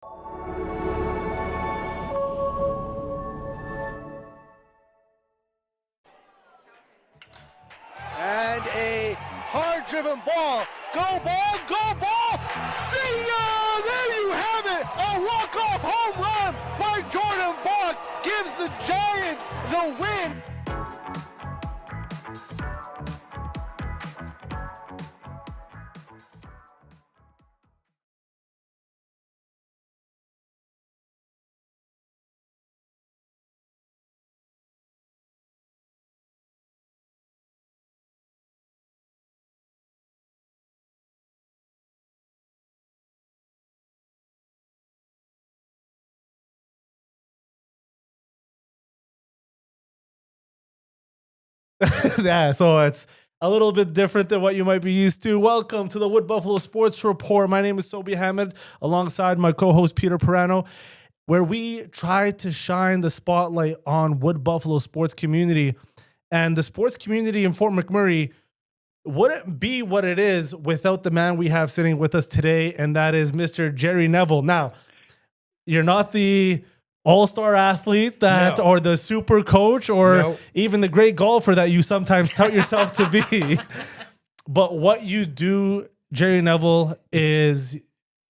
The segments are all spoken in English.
And a hard-driven ball. Go ball, go ball. See ya! There you have it. A walk-off home run by Jordan Bach gives the Giants the win. Yeah, so it's a little bit different than what you might be used to. Welcome to the Wood Buffalo Sports Report. My name is Sobhi Hamid, alongside my co-host Peter Perano, where we try to shine the spotlight on Wood Buffalo sports community. And the sports community in Fort McMurray wouldn't be what it is without the man we have sitting with us today, and that is Mr. Jerry Neville. Now, you're not the all-star athlete or the super coach or even the great golfer that you sometimes tout yourself to be. But what you do, Jerry Neville, is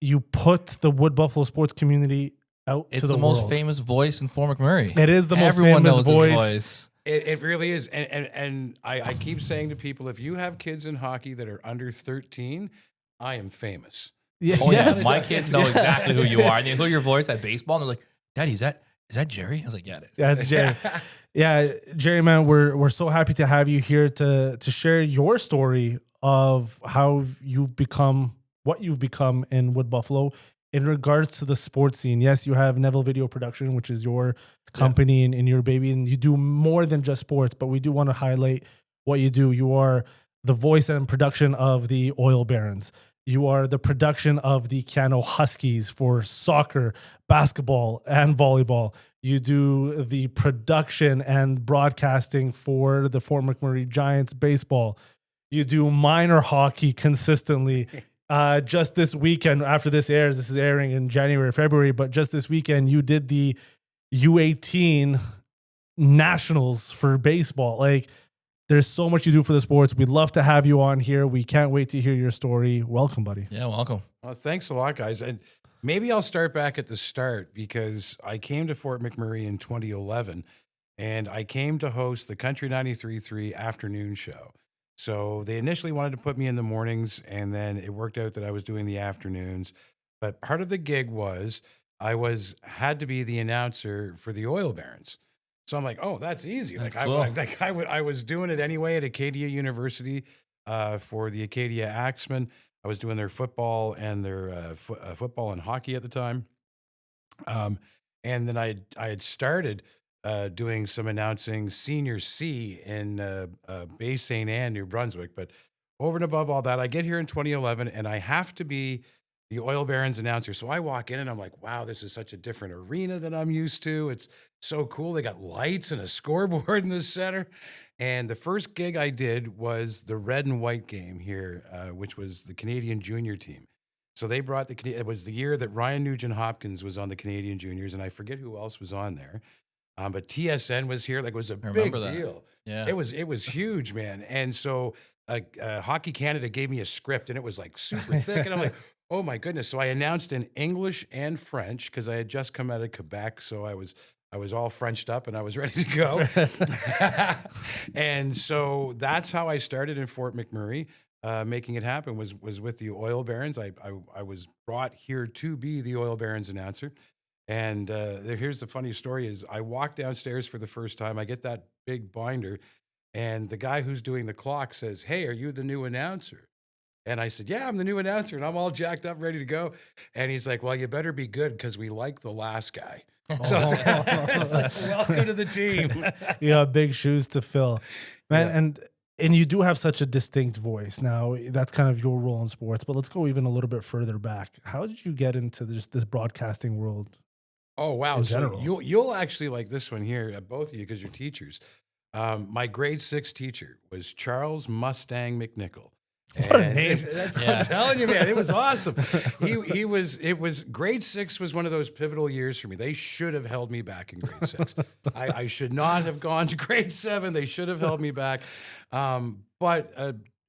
you put the Wood Buffalo sports community out to the world. It's the most famous voice in Fort McMurray. It is the most Everyone famous knows voice. his voice. It really is. And I keep saying to people, if you have kids in hockey that are under 13, I am famous. Yeah, Oh, yes. yeah. My kids know exactly who you are. And they hear your voice at baseball, and they're like, Daddy, is that Jerry? I was like, yeah, it is. Yeah, it's Jerry. Yeah, Jerry, man, we're so happy to have you here to share your story of how you've become what you've become in Wood Buffalo in regards to the sports scene. Yes, you have Neville Video Production, which is your company and your baby, and you do more than just sports, but we do want to highlight what you do. You are the voice and production of the Oil Barons. You are the production of the Cano Huskies for soccer, basketball, and volleyball. You do the production and broadcasting for the Fort McMurray Giants baseball. You do minor hockey consistently. Just this weekend, after this airs, this is airing in January, February, but just this weekend, you did the U18 Nationals for baseball. Like, there's so much you do for the sports. We'd love to have you on here. We can't wait to hear your story. Welcome, buddy. Yeah, welcome. Well, thanks a lot, guys. And maybe I'll start back at the start, because I came to Fort McMurray in 2011, and I came to host the Country 93.3 afternoon show. So they initially wanted to put me in the mornings, and then it worked out that I was doing the afternoons. But part of the gig was I had to be the announcer for the Oil Barons. So I'm like, oh, that's easy. That's Like, cool. I was doing it anyway at Acadia University for the Acadia Axemen. I was doing their football and their football and hockey at the time. And then I had started doing some announcing Senior C in Bay St. Anne, New Brunswick. But over and above all that, I get here in 2011, and I have to be the Oil Barons announcer. So I walk in and I'm like, wow, this is such a different arena than I'm used to. It's so cool. They got lights and a scoreboard in the center. And the first gig I did was the red and white game here, which was the Canadian junior team. So they brought it was the year that Ryan Nugent-Hopkins was on the Canadian juniors, and I forget who else was on there. But TSN was here. Like, it was a big deal. Yeah. It was huge, man. And so Hockey Canada gave me a script, and it was like super thick. And I'm like, oh my goodness. So I announced in English and French, because I had just come out of Quebec. So I was all Frenched up and I was ready to go. And so that's how I started in Fort McMurray. Making it happen was with the Oil Barons. I was brought here to be the Oil Barons announcer. And here's the funny story is I walk downstairs for the first time. I get that big binder, and the guy who's doing the clock says, "Hey, are you the new announcer?" And I said, "Yeah, I'm the new announcer," and I'm all jacked up, ready to go. And he's like, "Well, you better be good, because we like the last guy." So it's like, welcome to the team. You got big shoes to fill, man. Yeah. And you do have such a distinct voice. Now, that's kind of your role in sports, but let's go even a little bit further back. How did you get into this broadcasting world? Oh, wow. In So general? you'll actually like this one here, both of you, because you're teachers. My grade 6 teacher was Charles Mustang McNichol. What a name. That's what I'm telling you, man. It was awesome. It was grade 6 was one of those pivotal years for me. They should have held me back in grade 6. I should not have gone to grade 7. They should have held me back. But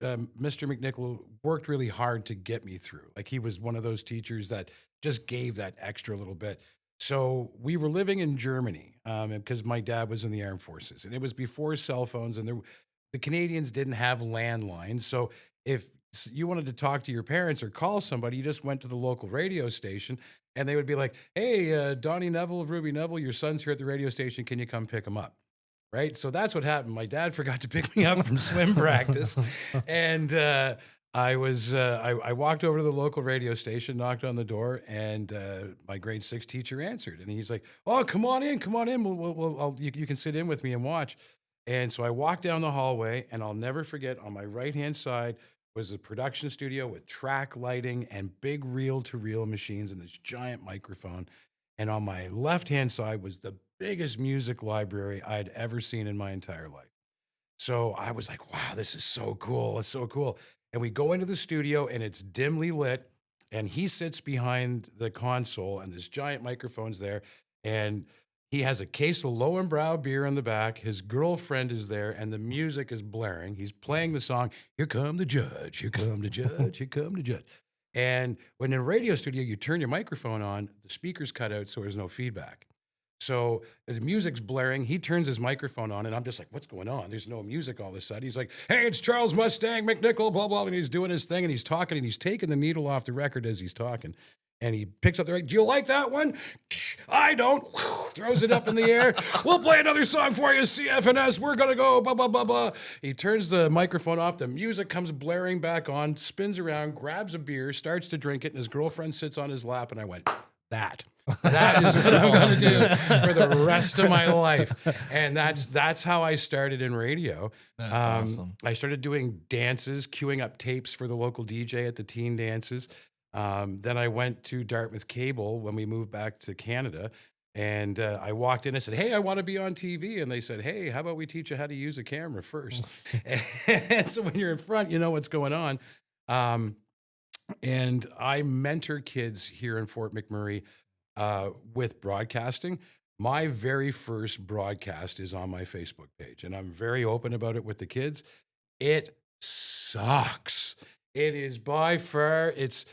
Mr. McNichol worked really hard to get me through. Like, he was one of those teachers that just gave that extra little bit. So we were living in Germany because my dad was in the armed forces, and it was before cell phones, and the Canadians didn't have landlines. So if you wanted to talk to your parents or call somebody, you just went to the local radio station, and they would be like, "Hey, Donnie Neville of Ruby Neville, your son's here at the radio station. Can you come pick him up?" Right? So that's what happened. My dad forgot to pick me up from swim practice, and I walked over to the local radio station, knocked on the door, and my grade 6 teacher answered, and he's like, "Oh, come on in. You can sit in with me and watch." And so I walked down the hallway, and I'll never forget, on my right-hand side was a production studio with track lighting and big reel-to-reel machines and this giant microphone. And on my left-hand side was the biggest music library I'd ever seen in my entire life. So I was like, wow, this is so cool. It's so cool. And we go into the studio, and it's dimly lit, and he sits behind the console, and this giant microphone's there, and he has a case of Lowenbrow beer in the back. His girlfriend is there, and the music is blaring. He's playing the song, "Here Come the Judge, Here Come the Judge, Here Come the Judge." And when in a radio studio, you turn your microphone on, the speakers cut out, so there's no feedback. So as the music's blaring, he turns his microphone on, and I'm just like, what's going on? There's no music all of a sudden. He's like, "Hey, it's Charles Mustang McNichol, blah, blah," and he's doing his thing, and he's talking, and he's taking the needle off the record as he's talking. And he picks up the record. "Do you like that one?" "I don't." Throws it up in the air. "We'll play another song for you, CFNS. We're going to go, blah, blah, blah, blah." He turns the microphone off. The music comes blaring back on, spins around, grabs a beer, starts to drink it, and his girlfriend sits on his lap. And I went, that is what I'm going to do for the rest of my life. And that's how I started in radio. That's awesome. I started doing dances, queuing up tapes for the local DJ at the teen dances. Then I went to Dartmouth Cable when we moved back to Canada, and I walked in and said, "Hey, I want to be on TV." And they said, "Hey, how about we teach you how to use a camera first?" And so when you're in front, you know what's going on. And I mentor kids here in Fort McMurray with broadcasting. My very first broadcast is on my Facebook page, and I'm very open about it with the kids. It sucks. It is by far, it's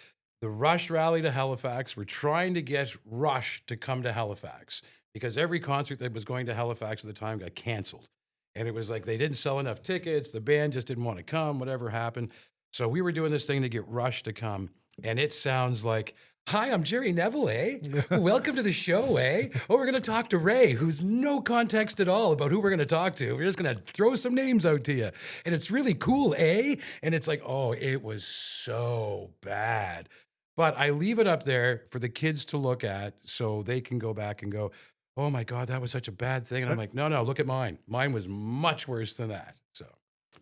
the Rush rally to Halifax. We're trying to get Rush to come to Halifax because every concert that was going to Halifax at the time got canceled. And it was like they didn't sell enough tickets. The band just didn't want to come, whatever happened. So we were doing this thing to get Rush to come. And it sounds like, "Hi, I'm Jerry Neville, eh? Welcome to the show, eh? Oh, we're going to talk to Ray," who's no context at all about who we're going to talk to. We're just going to throw some names out to you. And it's really cool, eh? And it's like, oh, it was so bad. But I leave it up there for the kids to look at so they can go back and go, "Oh my God, that was such a bad thing." And I'm like, no, look at mine. Mine was much worse than that. So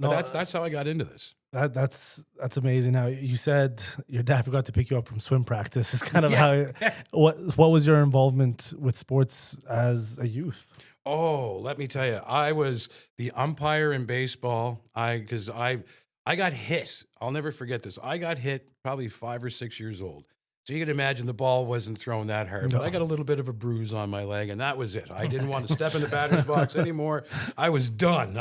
but that's how I got into this. That's amazing. Now, you said your dad forgot to pick you up from swim practice. It's kind of how. What was your involvement with sports as a youth? Oh, let me tell you, I was the umpire in baseball. Because I got hit. I'll never forget this. I got hit probably 5 or 6 years old. So you can imagine the ball wasn't thrown that hard, but I got a little bit of a bruise on my leg, and that was it. I didn't want to step in the batter's box anymore. I was done.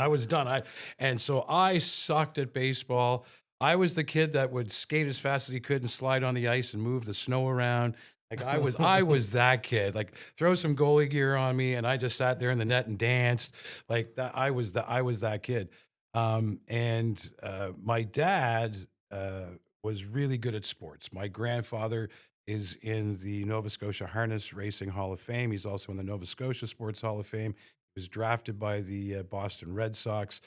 And so I sucked at baseball. I was the kid that would skate as fast as he could and slide on the ice and move the snow around. Like I was that kid. Like throw some goalie gear on me, and I just sat there in the net and danced. Like that. I was that kid. My dad was really good at sports. My grandfather is in the Nova Scotia Harness Racing Hall of Fame. He's also in the Nova Scotia Sports Hall of Fame. He was drafted by the Boston Red Sox.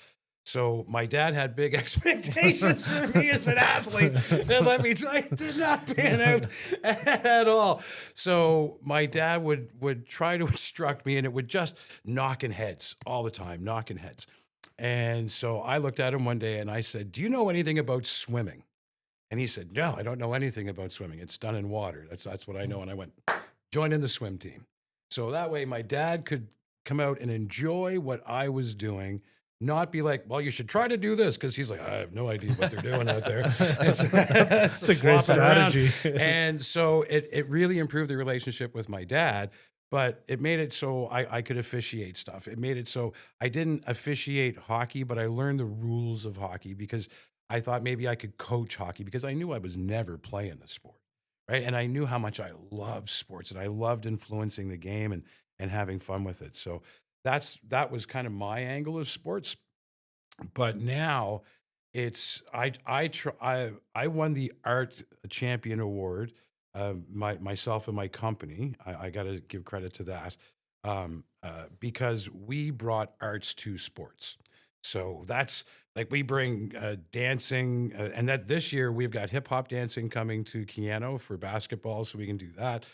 So my dad had big expectations for me as an athlete. And let me tell you, it did not pan out at all. So my dad would try to instruct me, and it would just knocking heads all the time, knocking heads. And so I looked at him one day and I said, "Do you know anything about swimming?" And he said, "No, I don't know anything about swimming. It's done in water. That's what I know." And I went, "Join in the swim team." So that way my dad could come out and enjoy what I was doing not be like, well, you should try to do this, because he's like, I have no idea what they're doing out there. It's a great strategy. And so it really improved the relationship with my dad, but it made it so I could officiate stuff. It made it so I didn't officiate hockey, but I learned the rules of hockey, because I thought maybe I could coach hockey, because I knew I was never playing the sport, right? And I knew how much I loved sports, and I loved influencing the game and having fun with it. So that was kind of my angle of sports. But now it's I won the Art Champion Award, myself and my company. I got to give credit to that, because we brought arts to sports. So that's like, we bring dancing, and that this year we've got hip hop dancing coming to Keano for basketball, so we can do that.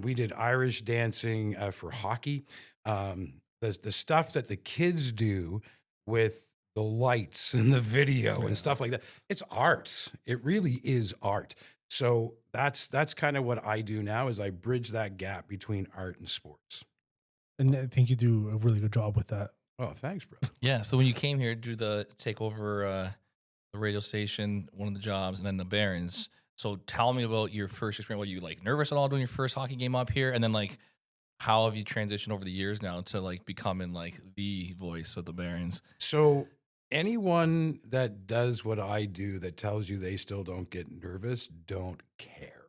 We did Irish dancing for hockey. The stuff that the kids do with the lights and the video and stuff like that, it's art. It really is art. So that's kind of what I do now, is I bridge that gap between art and sports. And I think you do a really good job with that. Oh, thanks, bro. Yeah. So when you came here to take over the radio station, one of the jobs, and then the Barons. So tell me about your first experience. Were you like nervous at all doing your first hockey game up here? And then like, how have you transitioned over the years now to like becoming like the voice of the Barons? So anyone that does what I do that tells you they still don't get nervous, don't care.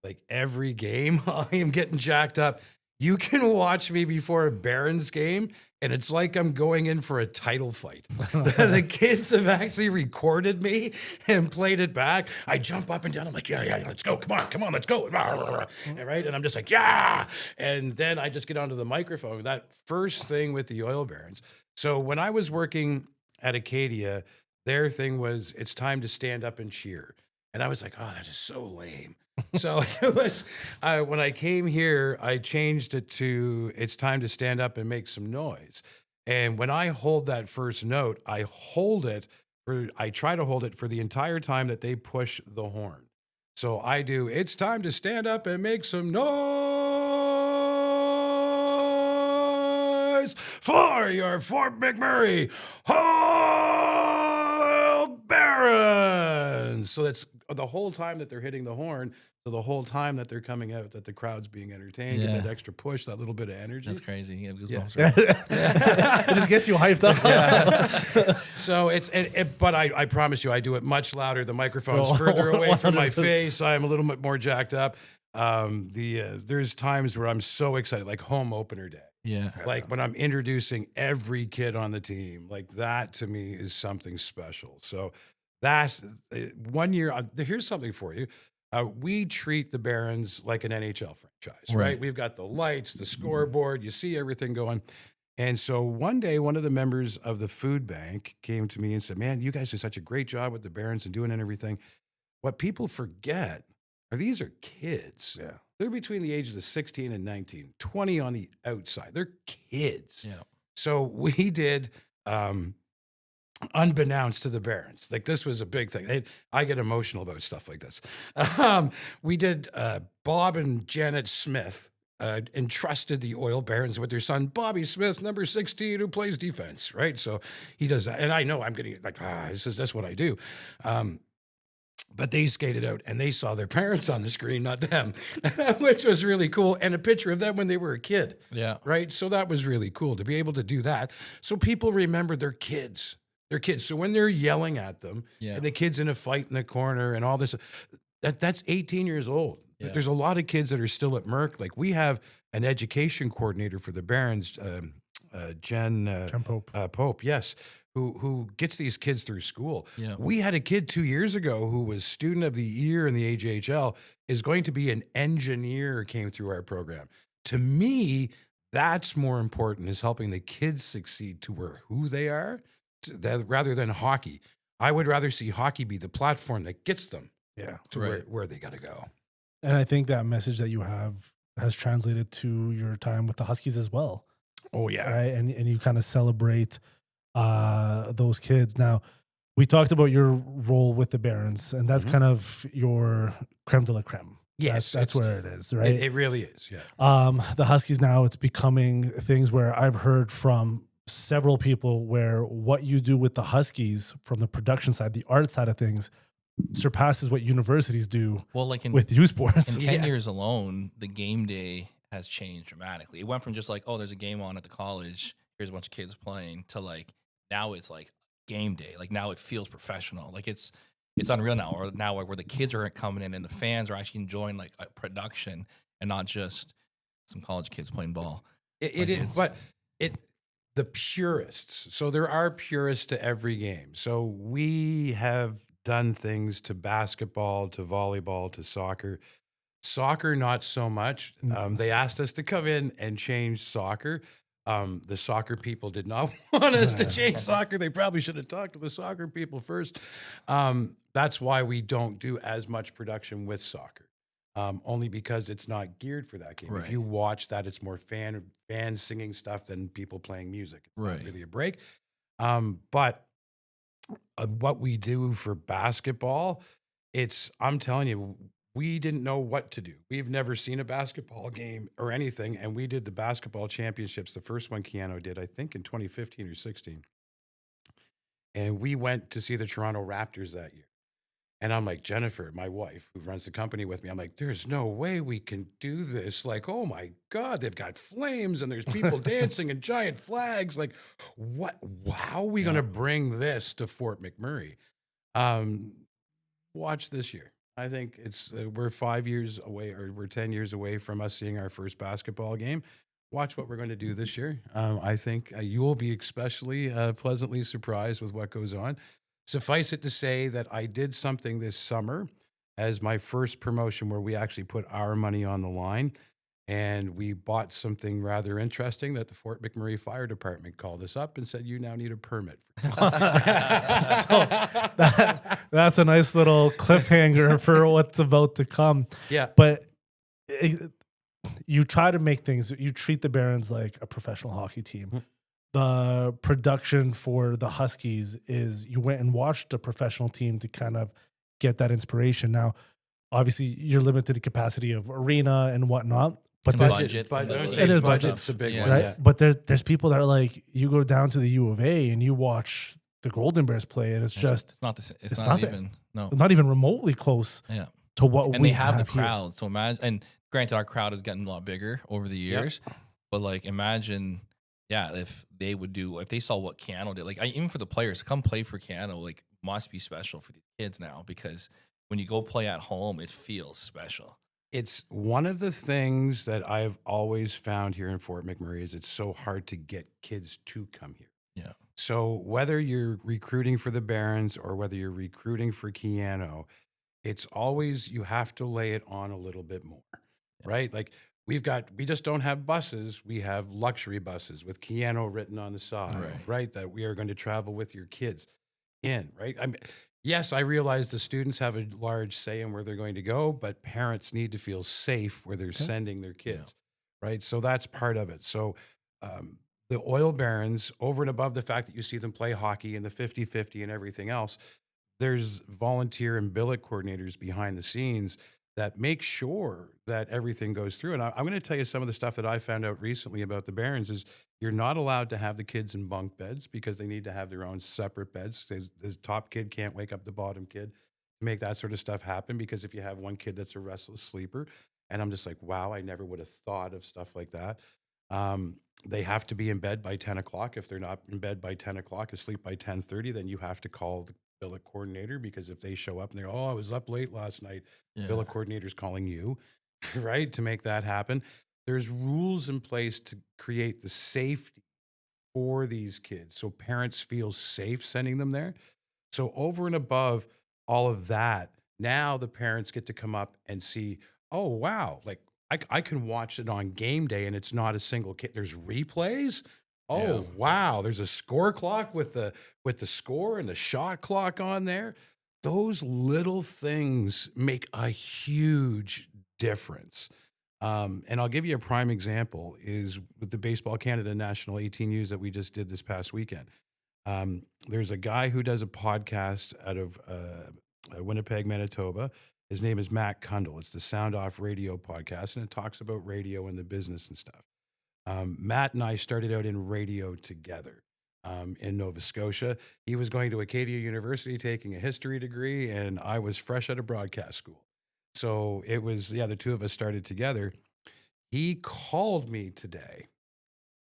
Like, every game, I am getting jacked up. You can watch me before a Barons game, and it's like I'm going in for a title fight. The kids have actually recorded me and played it back. I jump up and down. I'm like, yeah, let's go. Come on, let's go. Right? And I'm just like, yeah. And then I just get onto the microphone. That first thing with the Oil Barons. So when I was working at Acadia, their thing was, it's time to stand up and cheer. And I was like, oh, that is so lame. So it was, when I came here, I changed it to, it's time to stand up and make some noise. And when I hold that first note, I try to hold it for the entire time that they push the horn. So I do, it's time to stand up and make some noise for your Fort McMurray Oil Barons. So that's the whole time that they're hitting the horn. So the whole time that they're coming out, that the crowd's being entertained, get that extra push, that little bit of energy. That's crazy. You have goosebumps. Yeah. It just gets you hyped up. So but I promise you, I do it much louder. The microphone's further away from my face. I'm a little bit more jacked up. There's times where I'm so excited, like home opener day. Yeah. Like when I'm introducing every kid on the team, like that to me is something special. So that's 1 year. Here's something for you. We treat the Barons like an NHL franchise, right? We've got the lights, the scoreboard, you see everything going. And so one day, one of the members of the food bank came to me and said, man, you guys do such a great job with the Barons and doing and everything. What people forget these are kids. Yeah. They're between the ages of 16 and 19, 20 on the outside. They're kids. Yeah. So we did, unbeknownst to the Barons, like this was a big thing. I get emotional about stuff like this. We did Bob and Janet Smith entrusted the Oil Barons with their son, Bobby Smith, number 16, who plays defense, right? So he does that. And I know I'm getting like, that's what I do. But they skated out and they saw their parents on the screen, not them, which was really cool. And a picture of them when they were a kid. Yeah. Right. So that was really cool to be able to do that. So people remember their kids. They're kids. So when they're yelling at them, and the kid's in a fight in the corner and all this, that's 18 years old. Yeah. There's a lot of kids that are still at Merck. Like we have an education coordinator for the Barons, Jen Pope, yes, who gets these kids through school. Yeah. We had a kid 2 years ago who was student of the year in the AJHL, is going to be an engineer, came through our program. To me, that's more important, is helping the kids succeed to who they are. Rather than hockey. I would rather see hockey be the platform that gets them to where they got to go. And I think that message that you have has translated to your time with the Huskies as well. Oh, yeah. Right? And you kind of celebrate those kids. Now, we talked about your role with the Barons, and that's kind of your creme de la creme. Yes. That's where it is, right? It really is, yeah. The Huskies now, it's becoming things where I've heard from several people where what you do with the Huskies from the production side, the art side of things, surpasses what universities do Well, like with youth sports. in 10 years alone, the game day has changed dramatically. It went from just like, oh, there's a game on at the college, here's a bunch of kids playing, to like now it's like game day. Like now it feels professional. Like it's unreal now. Or now where the kids are coming in and the fans are actually enjoying like a production and not just some college kids playing ball. It is, but the purists. So there are purists to every game. So we have done things to basketball, to volleyball, to soccer. Soccer, not so much. They asked us to come in and change soccer. The soccer people did not want us to change soccer. They probably should have talked to the soccer people first. That's why we don't do as much production with soccer. Only because it's not geared for that game. Right. If you watch that, it's more fans singing stuff than people playing music. It's not really a break. But what we do for basketball, I'm telling you, we didn't know what to do. We've never seen a basketball game or anything. And we did the basketball championships. The first one Keanu did, I think in 2015 or 16. And we went to see the Toronto Raptors that year. And I'm like, Jennifer, my wife, who runs the company with me, I'm like, there's no way we can do this. Like, oh my God, they've got flames and there's people dancing and giant flags. Like, how are we going to bring this to Fort McMurray? Watch this year. I think we're 5 years away, or we're 10 years away from us seeing our first basketball game. Watch what we're going to do this year. I think you will be especially pleasantly surprised with what goes on. Suffice it to say that I did something this summer as my first promotion where we actually put our money on the line, and we bought something rather interesting that the Fort McMurray Fire Department called us up and said, you now need a permit. That's a nice little cliffhanger for what's about to come. Yeah. But you try to make things, you treat the Barons like a professional hockey team. The production for the Huskies is you went and watched a professional team to kind of get that inspiration. Now, obviously, you're limited to capacity of arena and whatnot, but And there's budget. and there's budget's a big one. right? Yeah. But there's people that are like, you go down to the U of A and you watch the Golden Bears play, and it's not it's not even not even remotely close to what and we they have the here. crowd. So imagine, and granted, our crowd has gotten a lot bigger over the years, but like imagine, if they saw what Keanu did, like even for the players to come play for Keanu, like must be special for these kids now, because when you go play at home, it feels special. It's one of the things that I've always found here in Fort McMurray is it's so hard to get kids to come here. Yeah. So whether you're recruiting for the Barons or whether you're recruiting for Keanu, it's always, you have to lay it on a little bit more, right? Like we just don't have buses. We have luxury buses with Keanu written on the side, right? That we are going to travel with your kids in, right? Yes, I realize the students have a large say in where they're going to go, but parents need to feel safe where they're sending their kids, right? So that's part of it. So the Oil Barons, over and above the fact that you see them play hockey and the 50-50 and everything else, there's volunteer and billet coordinators behind the scenes that make sure that everything goes through. And I'm going to tell you some of the stuff that I found out recently about the Barons is you're not allowed to have the kids in bunk beds because they need to have their own separate beds. The top kid can't wake up the bottom kid to make that sort of stuff happen, because if you have one kid that's a restless sleeper, and I'm just like, wow, I never would have thought of stuff like that. They have to be in bed by 10 o'clock. If they're not in bed by 10 o'clock, asleep by 10:30, then you have to call the billet coordinator, because if they show up and they're, I was up late last night, billet coordinator's calling you, right, to make that happen. There's rules in place to create the safety for these kids so parents feel safe sending them there. So over and above all of that, now the parents get to come up and see, oh, wow, like I can watch it on game day and it's not a single kid. There's replays. Oh, wow. There's a score clock with the score and the shot clock on there. Those little things make a huge difference. And I'll give you a prime example is with the Baseball Canada National 18Us that we just did this past weekend. There's a guy who does a podcast out of Winnipeg, Manitoba. His name is Matt Kundle. It's the Sound Off Radio podcast, and it talks about radio and the business and stuff. Matt and I started out in radio together in Nova Scotia. He was going to Acadia University taking a history degree, and I was fresh out of broadcast school. So it was, the two of us started together. He called me today,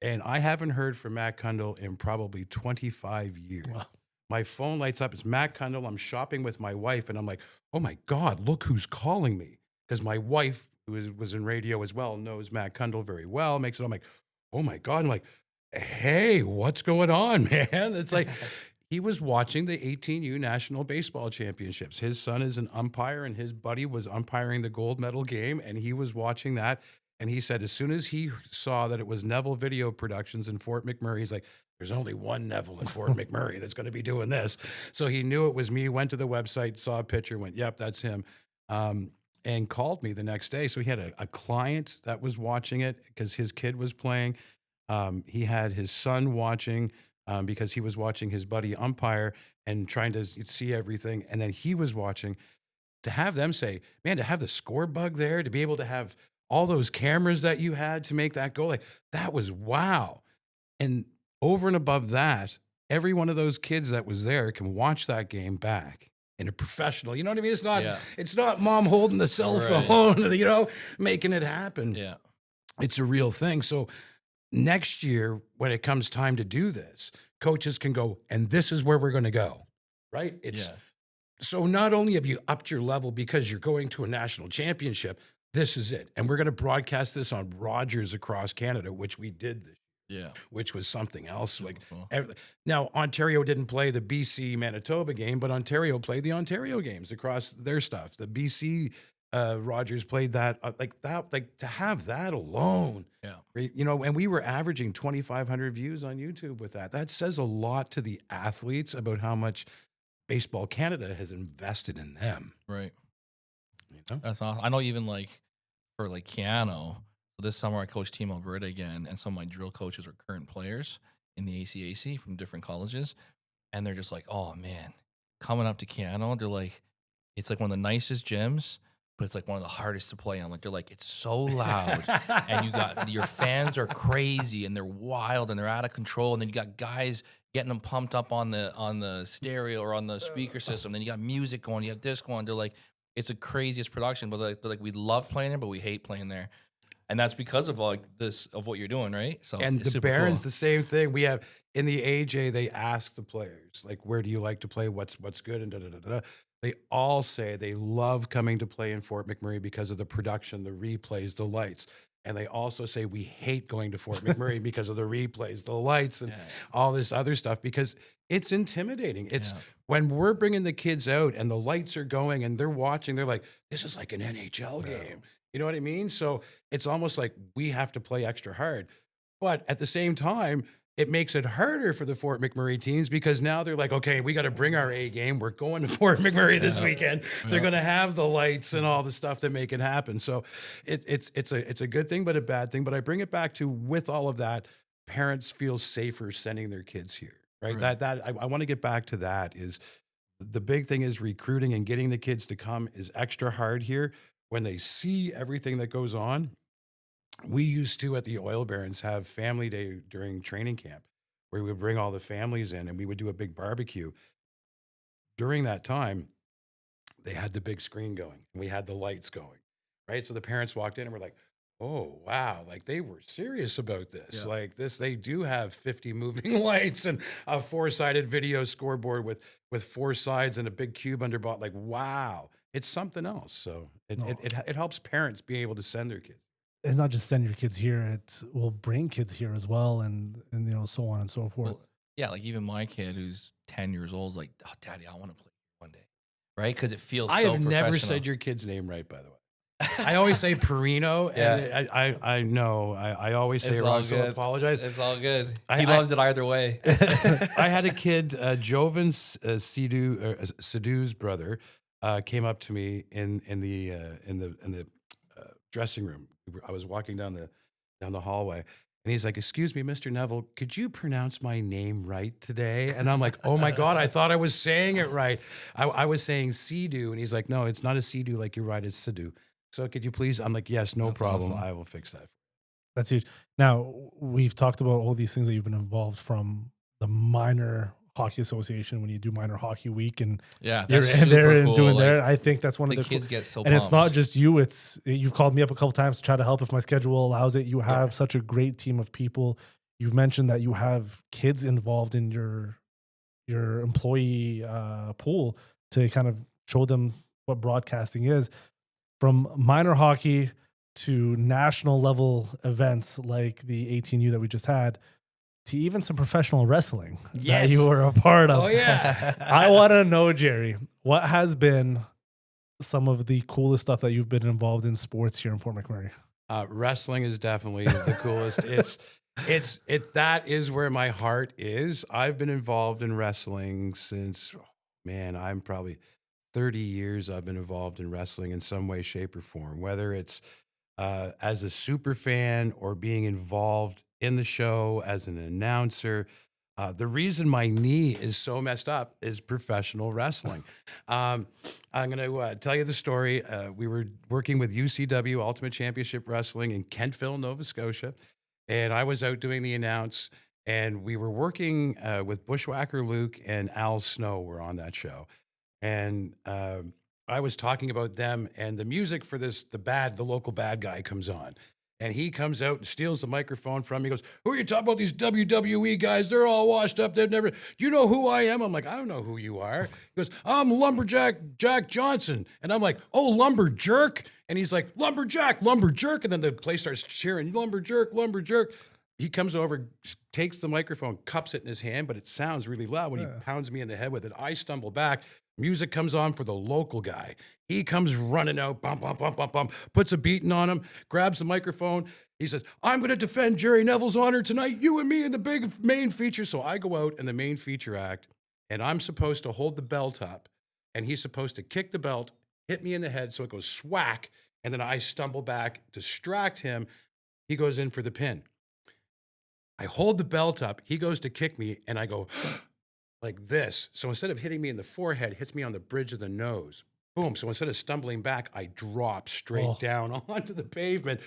and I haven't heard from Matt Kundle in probably 25 years. Wow. My phone lights up. It's Matt Kundle. I'm shopping with my wife, and I'm like, oh my God, look who's calling me. Because my wife, who was in radio as well, knows Matt Kundle very well, makes it, I'm like, oh my God. I'm like, hey, what's going on, man? It's like, he was watching the 18U National Baseball Championships. His son is an umpire, and his buddy was umpiring the gold medal game, and he was watching that. And he said, as soon as he saw that it was Neville Video Productions in Fort McMurray, he's like, there's only one Neville in Fort McMurray that's going to be doing this. So he knew it was me, went to the website, saw a picture, went, yep, that's him. And called me the next day. So he had a client that was watching it because his kid was playing. He had his son watching because he was watching his buddy umpire and trying to see everything. And then he was watching. To have them say, man, to have the score bug there, to be able to have all those cameras that you had to make that goal, like that was wow. And over and above that, every one of those kids that was there can watch that game back. In a professional, you know what I mean? It's not mom holding the cell phone, making it happen. Yeah. It's a real thing. So next year, when it comes time to do this, coaches can go, and this is where we're going to go, right? So not only have you upped your level because you're going to a national championship, this is it. And we're going to broadcast this on Rogers across Canada, which we did this year. Yeah. Which was something else. Super Like cool. now, Ontario didn't play the BC Manitoba game, but Ontario played the Ontario games across their stuff. The BC Rogers played that like to have that alone. Yeah. And we were averaging 2,500 views on YouTube with that. That says a lot to the athletes about how much Baseball Canada has invested in them. Right. You know? That's awesome. I know even for Keanu. So this summer I coached Team Alberta again, and some of my drill coaches are current players in the ACAC from different colleges, and they're just like, oh man, coming up to Keanu, they're like, it's like one of the nicest gyms, but it's like one of the hardest to play on. Like they're like, it's so loud, and you got your fans are crazy and they're wild and they're out of control, and then you got guys getting them pumped up on the stereo or on the speaker system. Then you got music going, you have this going. They're like, it's the craziest production, but they're like we love playing there, but we hate playing there. And that's because of of what you're doing, right? So and the Barons, the same thing. We have in the AJ, they ask the players, like, where do you like to play? What's good? And They all say they love coming to play in Fort McMurray because of the production, the replays, the lights. And they also say we hate going to Fort McMurray because of the replays, the lights, and all this other stuff, because it's intimidating. It's when we're bringing the kids out and the lights are going and they're watching, they're like, this is like an NHL game. You know what I mean? So it's almost like we have to play extra hard. But at the same time, it makes it harder for the Fort McMurray teams because now they're like, okay, we got to bring our A game. We're going to Fort McMurray this weekend. They're going to have the lights and all the stuff that make it happen. So it's a good thing, but a bad thing. But I bring it back to, with all of that, parents feel safer sending their kids here, right? I want to get back to that. Is the big thing is recruiting and getting the kids to come is extra hard here. When they see everything that goes on, we used to, at the Oil Barons, have family day during training camp where we would bring all the families in and we would do a big barbecue. During that time, they had the big screen going and we had the lights going, right? So the parents walked in and were like, oh, wow. Like they were serious about this. Yeah. Like this, they do have 50 moving lights and a 4-sided video scoreboard with 4 sides and a big cube underbought. Like, wow, it's something else. So it helps parents be able to send their kids. And not just send your kids here, it will bring kids here as well, and so on and so forth. Well, yeah, like even my kid who's 10 years old is like, oh, Daddy, I want to play one day, right? Because it feels so professional. I have never said your kid's name right, by the way. I always say Perino, and I know I always say it wrong, so I apologize. It's all good. He loves it either way. I had a kid, Jovan Sidhu's brother, came up to me in the dressing room. I was walking down the hallway, and he's like, "Excuse me, Mr. Neville, could you pronounce my name right today?" And I'm like, "Oh my God, I thought I was saying it right. I was saying Sidhu," and he's like, "No, it's not a Sidhu like you're right, it's Sidhu. So could you please?" I'm like, "Yes, no problem. Awesome. I will fix that." That's huge. Now, we've talked about all these things that you've been involved from the minor hockey association when you do minor hockey week, and Yeah, you're that's in there super and cool. doing Like, there. I think that's one the of the kids get so and it's not pumped. just you. It's you've called me up a couple times to try to help if my schedule allows it. You have such a great team of people. You've mentioned that you have kids involved in your employee pool to kind of show them what broadcasting is. From minor hockey to national level events like the 18U that we just had, to even some professional wrestling that Yes. you were a part of. Oh yeah. I want to know, Jerry, what has been some of the coolest stuff that you've been involved in sports here in Fort McMurray? Wrestling is definitely the coolest. That is where my heart is. I've been involved in wrestling since, man, I'm probably 30 years. I've been involved in wrestling in some way, shape, or form, whether it's as a super fan or being involved in the show as an announcer. The reason my knee is so messed up is professional wrestling. I'm going to tell you the story. We were working with UCW, Ultimate Championship Wrestling, in Kentville, Nova Scotia. And I was out doing the announce, and we were working with Bushwhacker Luke and Al Snow were on that show. And I was talking about them, and the music for this, the local bad guy comes on. And he comes out and steals the microphone from me. He goes, "Who are you talking about? These WWE guys? They're all washed up. They've never. Do you know who I am?" I'm like, "I don't know who you are." He goes, "I'm Lumberjack Jack Johnson." And I'm like, "Oh, Lumberjerk." And he's like, "Lumberjack, Lumberjerk." And then the place starts cheering, "Lumberjerk, Lumberjerk." He comes over, takes the microphone, cups it in his hand, but it sounds really loud when he pounds me in the head with it. I stumble back. Music comes on for the local guy. He comes running out, bump, bump, bump, bump, bump, puts a beating on him, grabs the microphone. He says, "I'm going to defend Jerry Neville's honor tonight, you and me in the big main feature." So I go out in the main feature act, and I'm supposed to hold the belt up, and he's supposed to kick the belt, hit me in the head, so it goes swack, and then I stumble back, distract him. He goes in for the pin. I hold the belt up, he goes to kick me, and I go like this. So instead of hitting me in the forehead, hits me on the bridge of the nose. Boom. So instead of stumbling back, I drop straight down onto the pavement.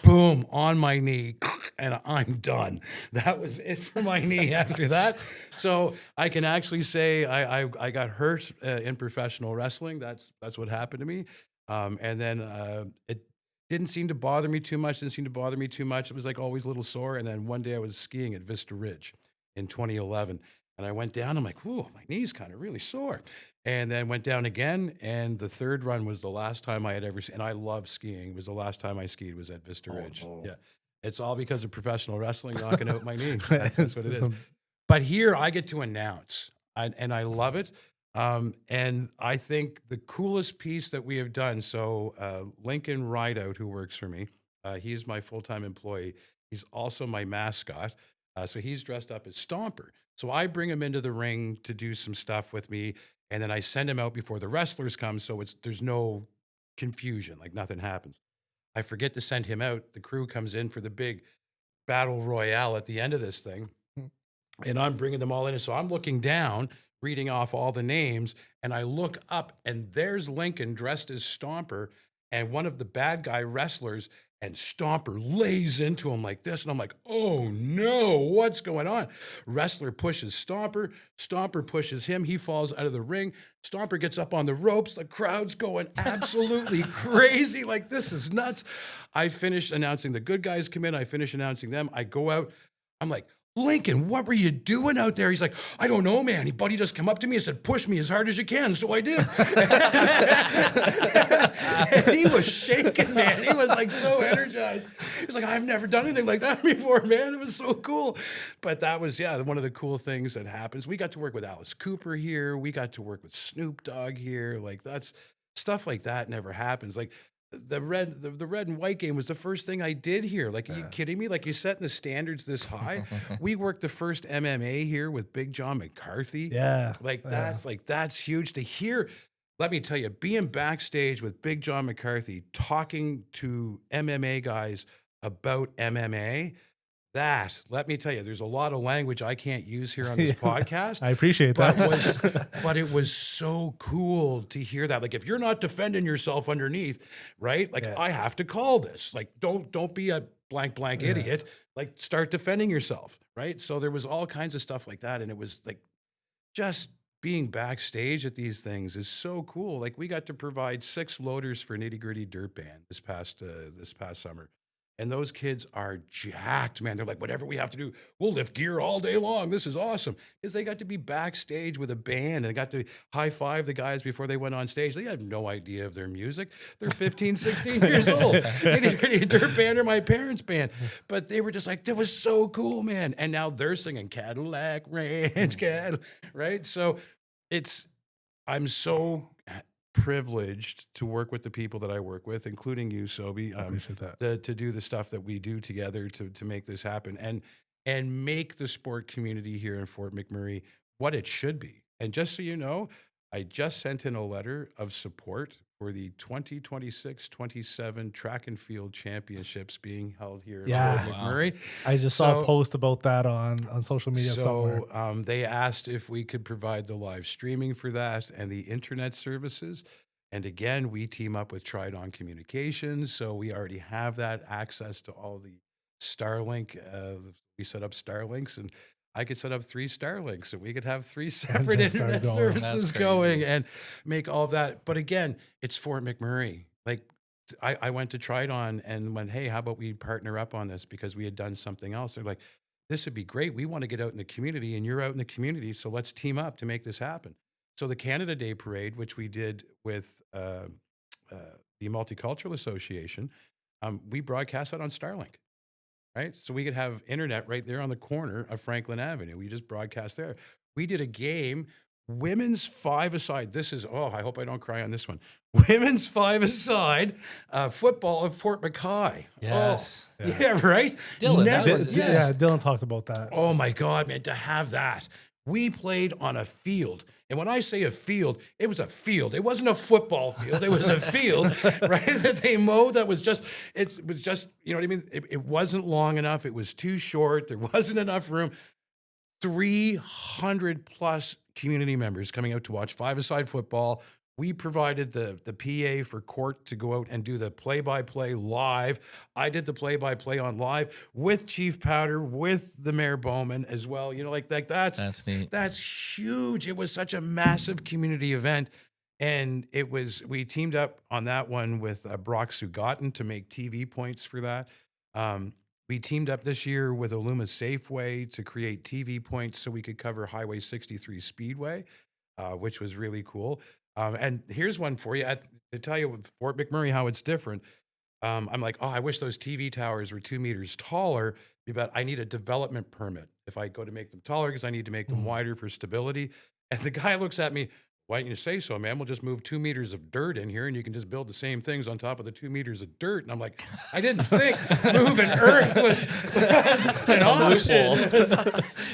Boom, on my knee, and I'm done. That was it for my knee after that. So I can actually say I got hurt in professional wrestling. That's what happened to me. And then it didn't seem to bother me too much. It was like always a little sore. And then one day I was skiing at Vista Ridge in 2011. And I went down, I'm like, "Ooh, my knee's kind of really sore." And then went down again. And the third run was the last time I had ever seen, and I love skiing. It was the last time I skied was at Vista Ridge. Yeah. It's all because of professional wrestling knocking out my knee. That's what it is. But here I get to announce, and I love it. And I think the coolest piece that we have done, so Lincoln Rideout, who works for me, he's my full-time employee. He's also my mascot. So he's dressed up as Stomper. So I bring him into the ring to do some stuff with me, and then I send him out before the wrestlers come, so there's no confusion, like nothing happens. I forget to send him out. The crew comes in for the big battle royale at the end of this thing, and I'm bringing them all in. And so I'm looking down, reading off all the names, and I look up, and there's Lincoln dressed as Stomper and one of the bad guy wrestlers, and Stomper lays into him like this. And I'm like, "Oh no, what's going on?" Wrestler pushes Stomper. Stomper pushes him. He falls out of the ring. Stomper gets up on the ropes. The crowd's going absolutely crazy. Like, this is nuts. I finish announcing the good guys come in. I finish announcing them. I go out. I'm like, "Lincoln, what were you doing out there?" He's like, "I don't know, man." Buddy just come up to me and said, "Push me as hard as you can." So I did. And he was shaking, man. He was like so energized. He was like, "I've never done anything like that before, man." It was so cool. But that was, one of the cool things that happens. We got to work with Alice Cooper here. We got to work with Snoop Dogg here. Like, that's stuff like that never happens. Like, the red and white game was the first thing I did here. Like, are you kidding me? Like, you're setting the standards this high. We worked the first MMA here with Big John McCarthy. Yeah. That's huge to hear. Let me tell you, being backstage with Big John McCarthy, talking to MMA guys about MMA, let me tell you, there's a lot of language I can't use here on this podcast. I appreciate that. But it was so cool to hear that. Like, if you're not defending yourself underneath, right? Like, I have to call this. Like, don't be a blank idiot, like start defending yourself, right? So there was all kinds of stuff like that. And it was like just being backstage at these things is so cool. Like we got to provide 6 loaders for Nitty Gritty Dirt Band this past summer. And those kids are jacked, man. They're like, whatever we have to do, we'll lift gear all day long. This is awesome. Because they got to be backstage with a band and they got to high five the guys before they went on stage. They have no idea of their music. They're 15, 16 years old. Nitty Gritty Dirt Band or my parents' band. But they were just like, that was so cool, man. And now they're singing Cadillac Ranch, right? So I'm so privileged to work with the people that I work with, including you, Sobhi, I appreciate that. to do the stuff that we do together to make this happen and make the sport community here in Fort McMurray what it should be. And just so you know, I just sent in a letter of support for the 2026-27 track and field championships being held here in Fort McMurray. I just saw a post about that on social media somewhere. So they asked if we could provide the live streaming for that and the internet services. And again, we team up with Tridon Communications. So we already have that access to all the Starlink. We set up Starlinks, and I could set up 3 Starlinks, and we could have 3 separate internet services going and make all of that. But again, it's Fort McMurray. Like I went to Tridon and went, hey, how about we partner up on this, because we had done something else. They're like, this would be great. We want to get out in the community, and you're out in the community, so let's team up to make this happen. So the Canada Day Parade, which we did with the Multicultural Association, we broadcast that on Starlink. Right? So we could have internet right there on the corner of Franklin Avenue. We just broadcast there. We did a game, women's 5-a-side. This is, I hope I don't cry on this one. Women's 5-a-side football of Fort McKay. Yes. Oh, yeah, right? Dylan, Dylan talked about that. Oh my God, man, to have that. We played on a field. And when I say a field, it was a field. It wasn't a football field. It was a field, right? That they mowed. It was just, you know what I mean? It wasn't long enough. It was too short. There wasn't enough room. 300 plus community members coming out to watch 5-a-side football. We provided the PA for Court to go out and do the play-by-play live. I did the play-by-play on live with Chief Powder, with the Mayor Bowman as well. You know, like that's neat. That's huge. It was such a massive community event. And we teamed up on that one with Brock Sugaten to make TV points for that. We teamed up this year with Illuma Safeway to create TV points so we could cover Highway 63 Speedway, which was really cool. And here's one for you. To tell you with Fort McMurray how it's different, I'm like, I wish those TV towers were 2 meters taller, but I need a development permit if I go to make them taller, because I need to make them wider for stability. And the guy looks at me, why didn't you say so, man? We'll just move 2 meters of dirt in here and you can just build the same things on top of the 2 meters of dirt. And I'm like, I didn't think moving earth was an option.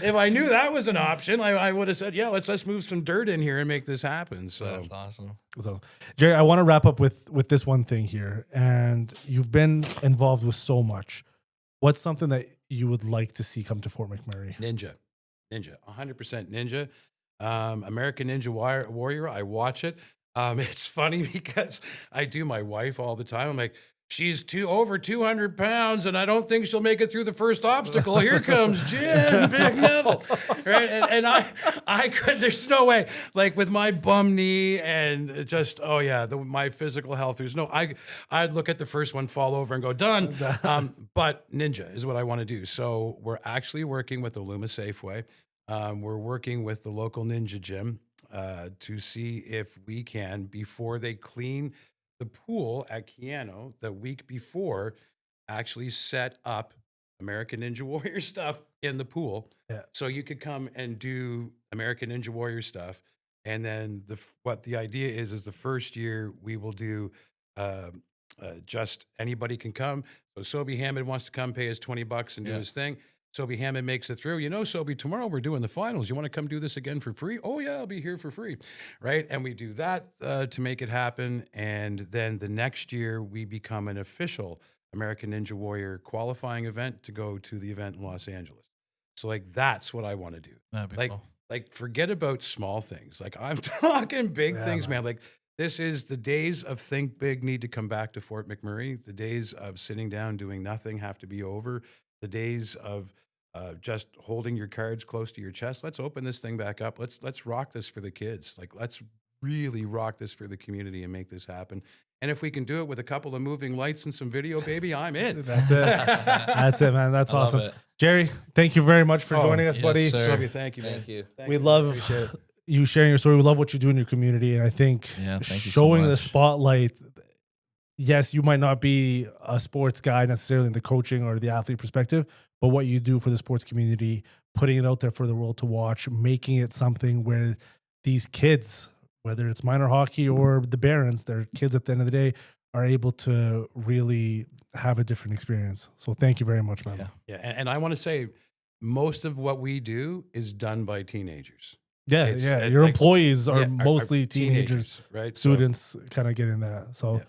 If I knew that was an option, I would have said, yeah, let's move some dirt in here and make this happen. So That's awesome. So, Jerry, I want to wrap up with this one thing here. And you've been involved with so much. What's something that you would like to see come to Fort McMurray? Ninja, 100% Ninja. American Ninja Warrior. I watch it. It's funny because I do my wife all the time. I'm like, she's over 200 pounds, and I don't think she'll make it through the first obstacle. Here comes Jim Big Neville, right? And I could. There's no way. Like with my bum knee and just my physical health. There's no. I'd look at the first one, fall over, and go done. But Ninja is what I want to do. So we're actually working with Illuma Safeway. We're working with the local Ninja Gym to see if we can, before they clean the pool at Keano the week before, actually set up American Ninja Warrior stuff in the pool. Yeah. So you could come and do American Ninja Warrior stuff. And then what the idea is the first year we will do just anybody can come. So Sobhi Hammond wants to come pay his $20 and do his thing. Sobhi Hammond makes it through. You know, Sobhi, tomorrow we're doing the finals. You want to come do this again for free? Oh, yeah, I'll be here for free, right? And we do that to make it happen. And then the next year, we become an official American Ninja Warrior qualifying event to go to the event in Los Angeles. So, like, that's what I want to do. That'd be cool. Like, forget about small things. Like, I'm talking big things, man. Like, This is the days of think big need to come back to Fort McMurray. The days of sitting down doing nothing have to be over. The days of just holding your cards close to your chest. Let's open this thing back up. Let's rock this for the kids. Like, let's really rock this for the community and make this happen. And if we can do it with a couple of moving lights and some video, baby, I'm in. That's it. That's it, man. That's I love awesome. it. Jerry, thank you very much for joining us, yes, buddy. sir. Sobhi, thank you, man. Thank you. Thank We you. love Appreciate it. you sharing your story. We love what you do in your community. And I think Yeah, thank you so showing the much. spotlight, yes, you might not be a sports guy necessarily in the coaching or the athlete perspective, but what you do for the sports community, putting it out there for the world to watch, making it something where these kids, whether it's minor hockey or the Barons, they're kids at the end of the day, are able to really have a different experience. So thank you very much, man. Yeah. Yeah, and I want to say, most of what we do is done by teenagers. Yeah, It's, yeah. uh, Your like- employees are Yeah, mostly teenagers, right? So- students kind of getting that. So Yeah.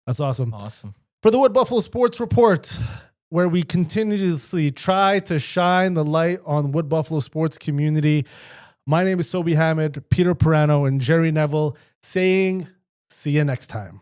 that's awesome. Awesome. For the Wood Buffalo Sports Report, where we continuously try to shine the light on Wood Buffalo sports community. My name is Sobhi Hamid, Peter Perano, and Jerry Neville saying, see you next time.